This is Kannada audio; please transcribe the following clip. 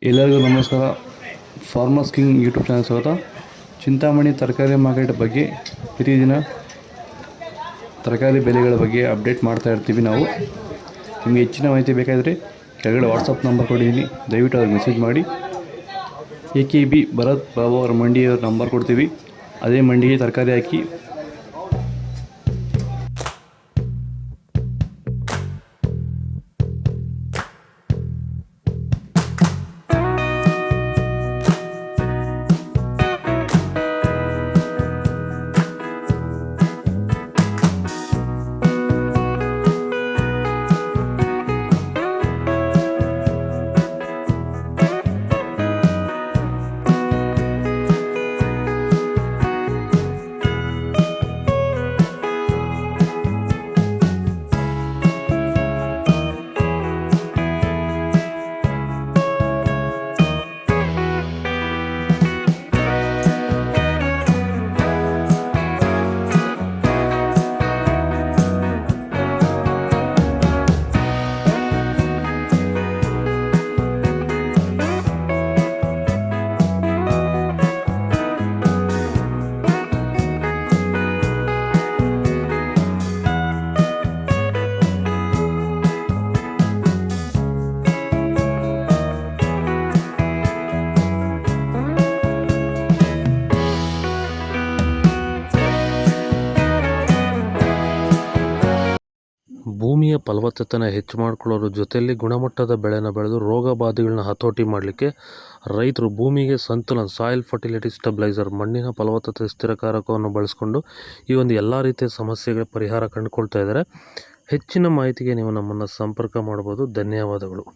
ಎಲ್ಲರಿಗೂ ನಮಸ್ಕಾರ. ಫಾರ್ಮರ್ಸ್ ಕಿಂಗ್ ಯೂಟ್ಯೂಬ್ ಚಾನಲ್ ಸ್ವಾಗತ. ಚಿಂತಾಮಣಿ ತರಕಾರಿ ಮಾರ್ಕೆಟ್ ಬಗ್ಗೆ ಪ್ರತಿದಿನ ತರಕಾರಿ ಬೆಲೆಗಳ ಬಗ್ಗೆ ಅಪ್ಡೇಟ್ ಮಾಡ್ತಾ ಇರ್ತೀವಿ ನಾವು. ನಿಮಗೆ ಹೆಚ್ಚಿನ ಮಾಹಿತಿ ಬೇಕಾದರೆ ಕೆಳಗಡೆ ವಾಟ್ಸಪ್ ನಂಬರ್ ಕೊಟ್ಟಿದ್ದೀನಿ, ದಯವಿಟ್ಟು ಅವ್ರಿಗೆ ಮೆಸೇಜ್ ಮಾಡಿ. AKB ಭರತ್ ಬಾಬು ಅವರ ಮಂಡಿಯವರ ನಂಬರ್ ಕೊಡ್ತೀವಿ, ಅದೇ ಮಂಡಿಗೆ ತರಕಾರಿ ಹಾಕಿ ಭೂಮಿಯ ಫಲವತ್ತತೆನ ಹೆಚ್ಚು ಮಾಡ್ಕೊಳ್ಳೋದ್ರ ಜೊತೆಯಲ್ಲಿ ಗುಣಮಟ್ಟದ ಬೆಳೆನ ಬೆಳೆದು ರೋಗ ಬಾಧೆಗಳನ್ನ ಹತೋಟಿ ಮಾಡಲಿಕ್ಕೆ ರೈತರು ಭೂಮಿಗೆ ಸಂತುಲನ ಸಾಯಿಲ್ ಫರ್ಟಿಲಿಟಿ ಸ್ಟೆಬಿಲೈಸರ್ ಮಣ್ಣಿನ ಫಲವತ್ತತೆ ಸ್ಥಿರಕಾರಕವನ್ನು ಬಳಸ್ಕೊಂಡು ಈ ಒಂದು ಎಲ್ಲ ರೀತಿಯ ಸಮಸ್ಯೆಗಳ ಪರಿಹಾರ ಕಂಡುಕೊಳ್ತಾ ಇದ್ದಾರೆ. ಹೆಚ್ಚಿನ ಮಾಹಿತಿಗೆ ನೀವು ನಮ್ಮನ್ನು ಸಂಪರ್ಕ ಮಾಡ್ಬೋದು. ಧನ್ಯವಾದಗಳು.